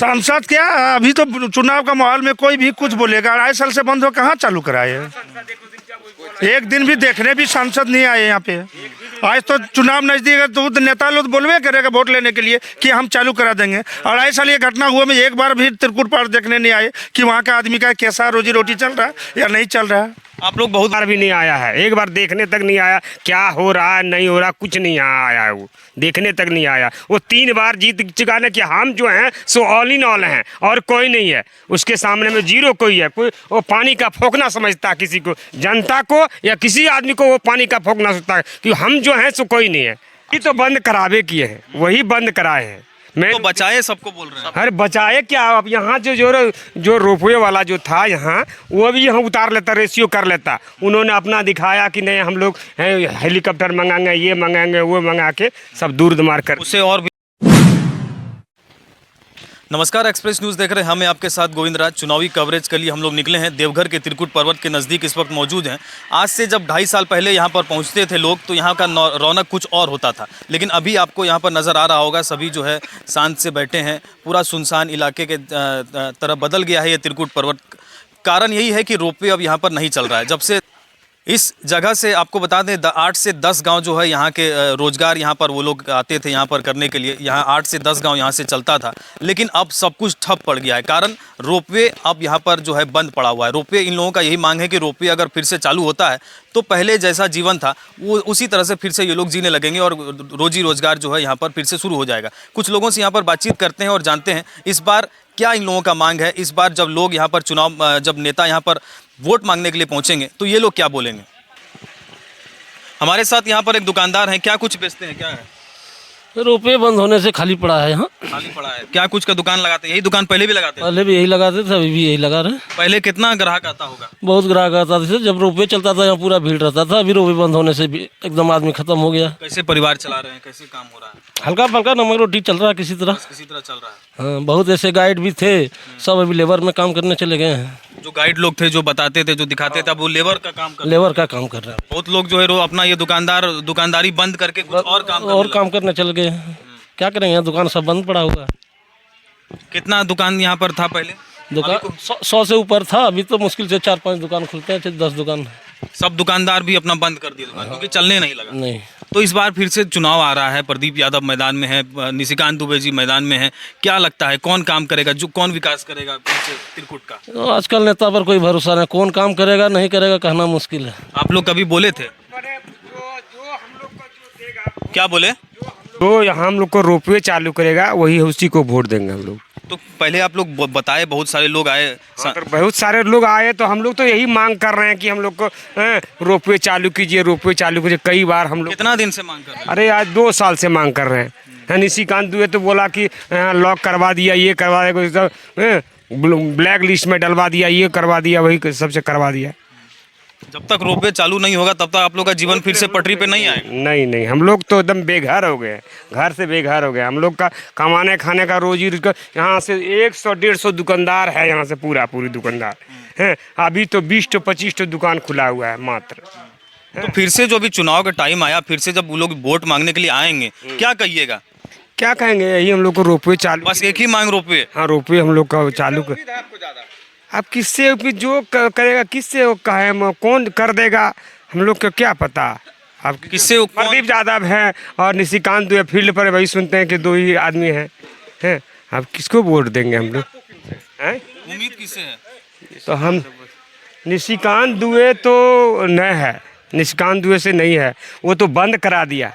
सांसद क्या, अभी तो चुनाव का माहौल में कोई भी कुछ बोलेगा। 2.5 साल से बंद हो, कहाँ चालू कराए? एक दिन भी देखने भी सांसद नहीं आए यहाँ पे। आज तो चुनाव नजदीक है तो नेता लोग बोलवे करेगा वोट लेने के लिए कि हम चालू करा देंगे। 2.5 साल ये घटना हुआ में एक बार भी त्रिकुट पार देखने नहीं आए कि वहाँ का आदमी का कैसा रोजी रोटी चल रहा है या नहीं चल रहा है। आप लोग बहुत बार भी नहीं आया है, एक बार देखने तक नहीं आया, क्या हो रहा है नहीं हो रहा कुछ नहीं यहाँ आया है, वो देखने तक नहीं आया। वो 3 बार जीत चुका है कि हम जो हैं सो ऑल इन ऑल हैं और कोई नहीं है उसके सामने में, जीरो कोई है। कोई वो पानी का फोकना समझता किसी को, जनता को या किसी आदमी को वो पानी का फोकना सोचता है कि हम जो हैं सो कोई नहीं है। ये तो बंद करावे किए हैं, वही बंद कराए हैं। मैं तो बचाए सबको बोल रहे हैं। अरे बचाए क्या, अब यहाँ जो रोपवे वाला जो था यहाँ, वो भी यहाँ उतार लेता, रेशियो कर लेता। उन्होंने अपना दिखाया कि नहीं हम लोग हेलीकॉप्टर मंगाएंगे, ये मंगाएंगे, वो मंगा के सब दूर मार कर उसे और भी। नमस्कार, एक्सप्रेस न्यूज़ देख रहे हैं, हमें आपके साथ गोविंद राज। चुनावी कवरेज के लिए हम लोग निकले हैं, देवघर के त्रिकुट पर्वत के नज़दीक इस वक्त मौजूद हैं। आज से जब 2.5 साल पहले यहाँ पर पहुँचते थे लोग तो यहाँ का रौनक कुछ और होता था, लेकिन अभी आपको यहाँ पर नज़र आ रहा होगा सभी जो है शांत से बैठे हैं। पूरा सुनसान इलाके के तरफ बदल गया है ये त्रिकुट पर्वत। कारण यही है कि रोपवे अब यहाँ पर नहीं चल रहा है। जब से इस जगह से आपको बता दें 8 से 10 गांव जो है यहाँ के रोजगार यहाँ पर वो लोग आते थे यहाँ पर करने के लिए। यहाँ 8 से 10 गांव यहाँ से चलता था, लेकिन अब सब कुछ ठप पड़ गया है। कारण रोपवे अब यहाँ पर जो है बंद पड़ा हुआ है। रोपवे, इन लोगों का यही मांग है कि रोपवे अगर फिर से चालू होता है तो पहले जैसा जीवन था वो उसी तरह से फिर से ये लोग जीने लगेंगे और रोजी रोजगार जो है यहाँ पर फिर से शुरू हो जाएगा। कुछ लोगों से यहाँ पर बातचीत करते हैं और जानते हैं इस बार क्या इन लोगों का मांग है। इस बार जब लोग यहाँ पर जब नेता यहाँ पर वोट मांगने के लिए पहुँचेंगे तो ये लोग क्या बोलेंगे। हमारे साथ यहाँ पर एक दुकानदार हैं, क्या कुछ बेचते हैं, क्या है? रोपवे बंद होने से खाली पड़ा है यहाँ। खाली पड़ा है, क्या कुछ का दुकान लगाते हैं? यही दुकान पहले भी लगाते हैं? पहले भी यही लगाते थे, अभी भी यही लगा रहे हैं। पहले कितना ग्राहक आता होगा? बहुत ग्राहक आता था, जब रोपवे चलता था यहाँ पूरा भीड़ रहता था। अभी रोपवे बंद होने से भी एकदम आदमी खत्म हो गया। कैसे परिवार चला रहे हैं, कैसे काम हो रहा है? हल्का फल्का नमक रोटी चल रहा है किसी तरह। किसी तरह चल रहा है। हाँ, बहुत ऐसे गाइड भी थे, सब अभी लेबर में काम करने चले गए हैं। जो गाइड लोग थे, जो बताते थे, जो दिखाते थे, अब वो लेबर का काम कर लेबर का काम कर रहे हैं। बहुत लोग जो है अपना ये दुकानदारी बंद करके कुछ और काम करने चल गए हैं। क्या करेंगे, यहाँ दुकान सब बंद पड़ा हुआ है। कितना दुकान यहाँ पर था पहले? दुकान 100 से ऊपर था, अभी तो मुश्किल से 4-5 दुकान खुलते हैं, 10 दुकान। सब दुकानदार भी अपना बंद कर दिए दुकान, क्योंकि चलने नहीं लगा। नहीं, तो इस बार फिर से चुनाव आ रहा है, प्रदीप यादव मैदान में है, निशिकांत दुबे जी मैदान में है। क्या लगता है कौन काम करेगा, जो कौन विकास करेगा त्रिकुट का? तो आजकल नेता पर कोई भरोसा नहीं, कौन काम करेगा नहीं करेगा कहना मुश्किल है। आप लोग कभी बोले थे? क्या बोले? तो हम लोग को रोपवे चालू करेगा वही उसी को वोट देंगे हम लोग। तो पहले आप लोग बताए, बहुत सारे लोग आए। बहुत सारे लोग आए तो हम लोग तो यही मांग कर रहे हैं कि हम लोग को रोपवे चालू कीजिए, रोपवे चालू कीजिए। कई बार हम लोग, कितना दिन से मांग कर रहे हैं? अरे आज 2 साल से मांग कर रहे हैं। निशिकांत दुबे तो बोला कि लॉक करवा दिया, ये करवा दिया, ब्लैक लिस्ट में डलवा दिया, ये करवा दिया, वही सबसे करवा दिया। जब तक रोपवे चालू नहीं होगा तब तक आप लोग का जीवन फिर से पटरी पे नहीं आएगा? नहीं, हम लोग तो एकदम बेघर हो गए, घर से बेघर हो गए। हम लोग का कमाने खाने का रोजी यहाँ से 100-150 दुकानदार है, यहाँ से पूरी दुकानदार हैं। अभी तो 20-25 दुकान खुला हुआ है मात्र। तो फिर से जो अभी चुनाव का टाइम आया, फिर से जब वो लोग वोट मांगने के लिए आएंगे, क्या कहिएगा? क्या कहेंगे, यही हम लोग को रोपवे चालू, बस एक ही मांग रोपवे। हाँ, रोपवे हम लोग का चालू कर। अब किससे जो करेगा, किससे वो कहे, कौन कर देगा, हम लोग को क्या पता। अब किससे? प्रदीप यादव हैं और निशिकांत दुबे फील्ड पर वही सुनते हैं कि 2 ही आदमी हैं। अब किसको वोट देंगे हम लोग? उम्मीद किससे है? तो हम निशिकांत दुबे तो नहीं है, निशिकांत दुबे से नहीं है, वो तो बंद करा दिया,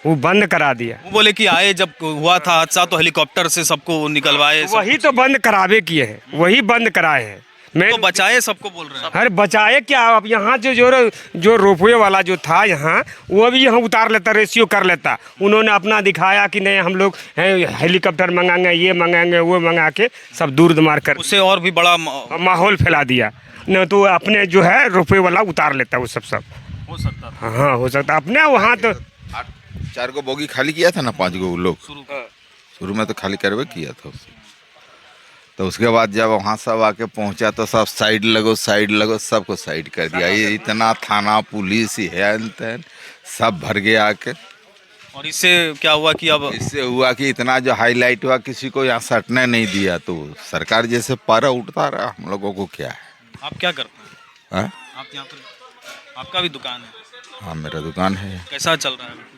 वो बंद करा दिया। वो बोले कि आए जब हुआ था हादसा तो हेलीकॉप्टर से सबको निकलवाए, वही तो बंद करावे किए हैं, वही बंद कराए हैं। मैं तो बचाए सबको बोल रहे हैं। अरे बचाए क्या, अब यहाँ जो रोपवे वाला जो था यहाँ, वो भी यहाँ उतार लेता, रेशियो कर लेता। उन्होंने अपना दिखाया कि नहीं हम लोग हेलीकॉप्टर मंगाएंगे, ये मंगाएंगे, वो मंगा के सब दूर मार कर उससे और भी बड़ा माहौल फैला दिया। न तो अपने जो है रोपवे वाला उतार लेता, वो सब हो सकता था। हाँ, हो सकता अपने वहाँ तो 4 गो बोगी खाली किया था ना, 5 गो लोग शुरू में तो खाली करवे किया था उससे। तो उसके बाद जब वहाँ सब आके पहुँचा तो सब साइड लगो सबको साइड कर दिया। ये इतना थाना पुलिस है सब भर गया आके, और इससे क्या हुआ कि अब इससे हुआ कि इतना जो हाईलाइट हुआ, किसी को यहाँ सटने नहीं दिया, तो सरकार जैसे पारा उठता रहा, हम लोगों को क्या है। आप क्या करते हैं? हाँ आप यहाँ पर, आपका भी दुकान है? हाँ, मेरा दुकान है। कैसा चल रहा है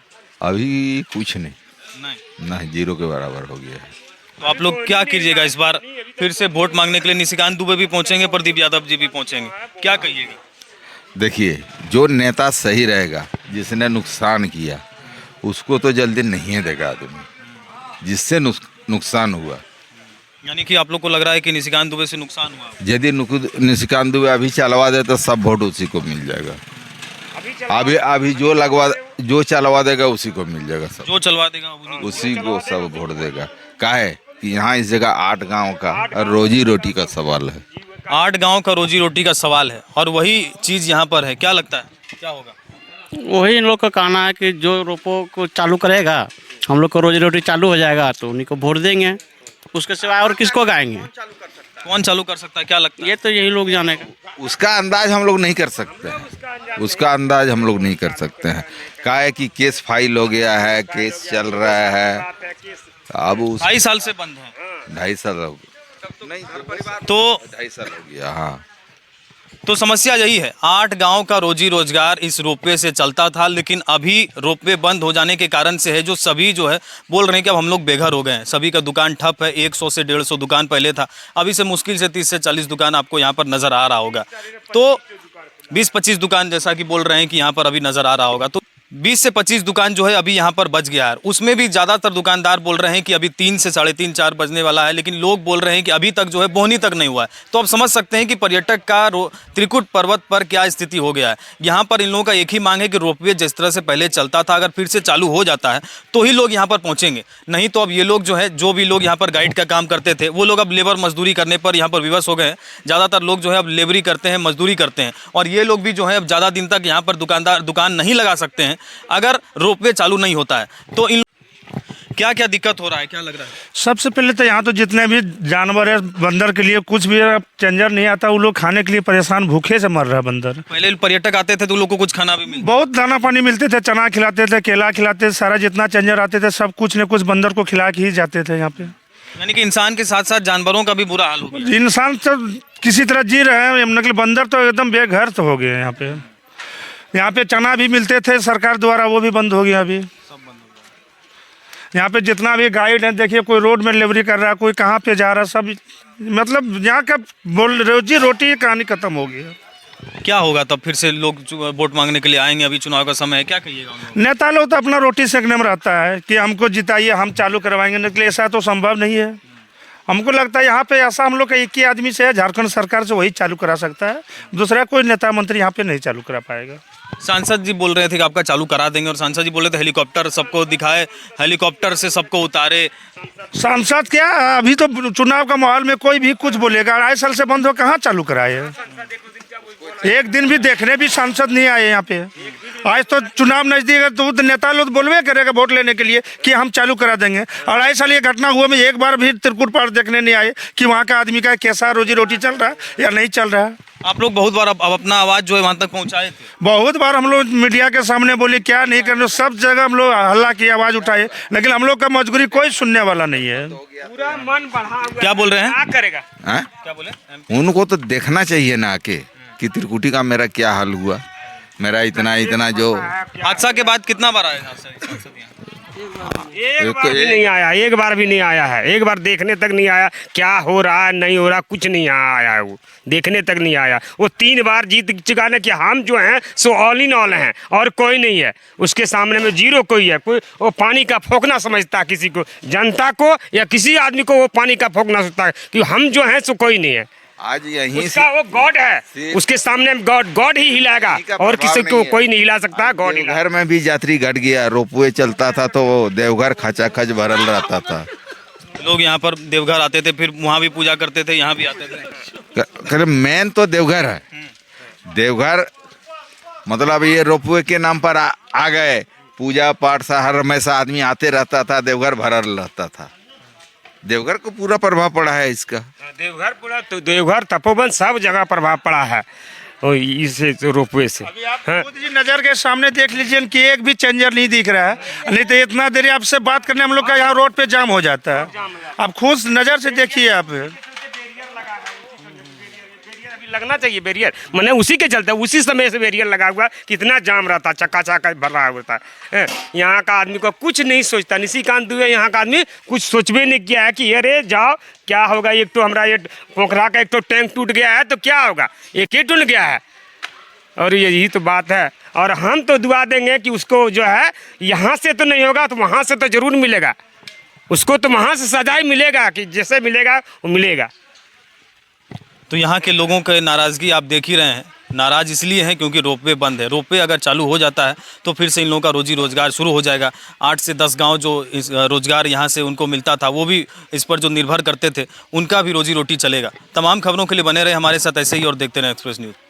अभी कुछ नहीं, नहीं? ना जीरो के बराबर हो गया है। तो आप लोग क्या कीजिएगा इस बार? फिर से वोट मांगने के लिए निशिकांत दुबे भी पहुंचेंगे, प्रदीप यादव जी भी पहुंचेंगे, क्या कहिएगा? देखिए, जो नेता सही रहेगा, जिसने नुकसान किया उसको तो जल्दी नहीं देगा आदमी, जिससे नुकसान हुआ। यानी कि आप लोग को लग रहा है कि निशिकांत दुबे से नुकसान हुआ? यदि निशिकांत दुबे अभी चलवा दे तो सब वोट उसी को मिल जाएगा। अभी जो चलवा देगा उसी को मिल जाएगा, सब जो चलवा देगा उसी को सब वोट देगा। काहे कि यहाँ इस जगह 8 गांव का और रोजी रोटी का सवाल है। 8 गांव का रोजी रोटी का सवाल है और वही चीज़ यहाँ पर है। क्या लगता है क्या होगा? वही इन लोग का कहना है कि जो रोपो को चालू करेगा, हम लोग को रोजी रोटी चालू हो जाएगा, तो उन्हीं को वोट देंगे। उसके सिवाय और किसको गाएंगे? कौन चालू कर सकता है, क्या लगता है? ये तो यही लोग जानेगा। उसका अंदाज हम लोग नहीं कर सकते हैं, उसका अंदाज हम लोग नहीं कर सकते हैं। क्या है कि केस फाइल हो गया है, केस चल रहा है, अब 2.5 साल से बंद है। 2.5 साल हो गया, तो 2.5 साल हो गया। हाँ, तो समस्या यही है, 8 गांव का रोजी रोजगार इस रोपवे से चलता था, लेकिन अभी रोपवे बंद हो जाने के कारण से है जो सभी जो है बोल रहे हैं कि अब हम लोग बेघर हो गए हैं। सभी का दुकान ठप है। 100 से 150 दुकान पहले था, अभी से मुश्किल से 30 से 40 दुकान आपको यहाँ पर नज़र आ रहा होगा। तो 20-25 दुकान जैसा कि बोल रहे हैं कि यहाँ पर अभी नज़र आ रहा होगा, तो 20 से 25 दुकान जो है अभी यहाँ पर बच गया है। उसमें भी ज़्यादातर दुकानदार बोल रहे हैं कि अभी 3 से 3:30 4 बजने वाला है, लेकिन लोग बोल रहे हैं कि अभी तक जो है बोहनी तक नहीं हुआ है। तो आप समझ सकते हैं कि पर्यटक का त्रिकुट पर्वत पर क्या स्थिति हो गया है। यहाँ पर इन लोगों का एक ही मांग है कि रोपवे जिस तरह से पहले चलता था, अगर फिर से चालू हो जाता है तो ही लोग यहाँ पर पहुँचेंगे। नहीं तो अब ये लोग जो है, जो भी लोग यहाँ पर गाइड का काम करते थे, वो लोग अब लेबर मजदूरी करने पर यहाँ पर विवश हो गए हैं। ज़्यादातर लोग जो है अब लेबरी करते हैं, मजदूरी करते हैं, और ये लोग भी जो है अब ज़्यादा दिन तक यहाँ पर दुकान नहीं लगा सकते हैं अगर रोपवे चालू नहीं होता है। तो इन क्या क्या दिक्कत हो रहा है, क्या लग रहा है? सबसे पहले तो यहाँ तो जितने भी जानवर है, बंदर के लिए कुछ भी चंजर नहीं आता, वो लोग खाने के लिए परेशान, भूखे से मर रहा है बंदर। पहले पर्यटक आते थे तो लोग को कुछ खाना भी मिलता, बहुत दाना पानी मिलते थे, चना खिलाते थे, केला खिलाते थे, सारा जितना चंजर आते थे सब कुछ न कुछ बंदर को खिला के ही जाते थे यहाँ पे। यानी कि इंसान के साथ साथ जानवरों का भी बुरा हाल हो गया। इंसान तो किसी तरह जी रहे हैं, मतलब बंदर तो एकदम बेघर तो हो गए यहाँ पे। यहाँ पे चना भी मिलते थे सरकार द्वारा, वो भी बंद हो गया अभी। यहाँ पे जितना भी गाइड है, देखिए कोई रोड में डिलीवरी कर रहा है, कोई कहाँ पे जा रहा है, सब मतलब यहाँ का रोजी रोटी की कहानी खत्म हो गई है। क्या होगा तब? फिर से लोग वोट मांगने के लिए आएंगे, अभी चुनाव का समय है, क्या कहिएगा उन लोगों नेता लोग तो अपना रोटी सेकने में रहता है कि हमको जिताइए, हम चालू करवाएंगे, लेकिन ऐसा तो संभव नहीं है। हमको लगता है यहाँ पे ऐसा हम लोग का एक ही आदमी से है, झारखंड सरकार से, वही चालू करा सकता है, दूसरा कोई नेता मंत्री यहाँ पे नहीं चालू करा पाएगा। सांसद जी बोल रहे थे कि आपका चालू करा देंगे, और सांसद जी बोल रहे थे हेलीकॉप्टर सबको दिखाए, हेलीकॉप्टर से सबको उतारे। सांसद क्या, अभी तो चुनाव का माहौल में कोई भी कुछ बोलेगा। 2.5 साल से बंद हो, कहाँ चालू कराए? एक दिन भी देखने भी सांसद नहीं आए यहाँ पे। आज तो चुनाव नजदीक है तो नेता लोग बोलवे करेगा वोट लेने के लिए कि हम चालू करा देंगे। 2.5 साल ये घटना हुआ में एक बार भी त्रिकुट पार देखने नहीं आए कि वहाँ का आदमी का कैसा रोजी रोटी चल रहा है या नहीं चल रहा है। आप लोग बहुत बार अब अपना आवाज़ जो है वहाँ तक पहुँचाए थे? बहुत बार हम लोग मीडिया के सामने बोले क्या नहीं करने, सब जगह हम लोग हल्ला की आवाज़ उठाए, लेकिन हम लोग का मजबूरी कोई सुनने वाला नहीं है। पूरा मन बढ़ा हुआ। क्या बोल रहे हैं? क्या करेगा? क्या बोले? उनको तो देखना चाहिए ना आके कि त्रिकुटी का मेरा क्या हाल हुआ, मेरा इतना जो हादसा के बाद कितना बार आएगा सांसद यहाँ? एक बार भी नहीं आया, एक बार भी नहीं आया है, एक बार देखने तक नहीं आया। क्या हो रहा है नहीं हो रहा कुछ नहीं आया है, वो देखने तक नहीं आया। वो 3 बार जीत चुका ना कि हम जो हैं सो ऑल इन ऑल हैं और कोई नहीं है उसके सामने में, जीरो कोई है। कोई वो पानी का फोंकना समझता है, किसी को, जनता को या किसी आदमी को वो पानी का फोंकना सोचता है कि हम जो हैं सो कोई नहीं है। आज यहीं से उसका वो गॉड है, उसके सामने गॉड ही हिलाएगा और किसी को कोई नहीं हिला सकता। गॉड हिला। घर में भी यात्री घट गया, रोपवे चलता था तो देवघर खचाखच भरल रहता था। लोग यहाँ पर देवघर आते थे, फिर वहाँ भी पूजा करते थे, यहाँ भी आते थे। मेन तो देवघर है। देवघर मतलब ये रोपवे के नाम पर आ गए, पूजा पाठ सा हर हमेशा आदमी आते रहता था, देवघर भरल रहता था। देवघर को पूरा प्रभाव पड़ा है इसका। देवघर पूरा, तो देवघर तपोवन सब जगह प्रभाव पड़ा है। और इस रोपवे से। अभी आप हाँ। खुद जी नजर के सामने देख लीजिए कि एक भी चेंजर नहीं दिख रहा है, नहीं तो इतना देर आपसे बात करने हम लोग का यहाँ रोड पे जाम हो जाता है। आप खुद नजर से देखिए आप। लगना चाहिए बैरियर, मैंने उसी के चलते उसी समय से बैरियर लगा हुआ, कितना जाम रहता, चक्का चक्का भर रहा होता है। यहाँ का आदमी को कुछ नहीं सोचता, निशिकांत दुबे यहाँ का आदमी कुछ सोचबे नहीं किया है कि अरे जाओ क्या होगा, एक तो हमारा ये पोखरा का एक तो टैंक टूट गया है तो क्या होगा, एक ही टूट गया है। और यही तो बात है, और हम तो दुआ देंगे कि उसको जो है यहाँ से तो नहीं होगा तो वहाँ से तो जरूर मिलेगा, उसको तो वहाँ से सजा ही मिलेगा, कि जैसे मिलेगा वो मिलेगा। तो यहाँ के लोगों की नाराज़गी आप देख ही रहे हैं, नाराज़ इसलिए हैं क्योंकि रोपवे बंद है। रोपवे अगर चालू हो जाता है तो फिर से इन लोगों का रोजी रोजगार शुरू हो जाएगा। 8 से 10 गांव जो इस रोजगार यहाँ से उनको मिलता था, वो भी इस पर जो निर्भर करते थे, उनका भी रोजी रोटी चलेगा। तमाम खबरों के लिए बने रहे हमारे साथ ऐसे ही और देखते रहें एक्सप्रेस न्यूज़।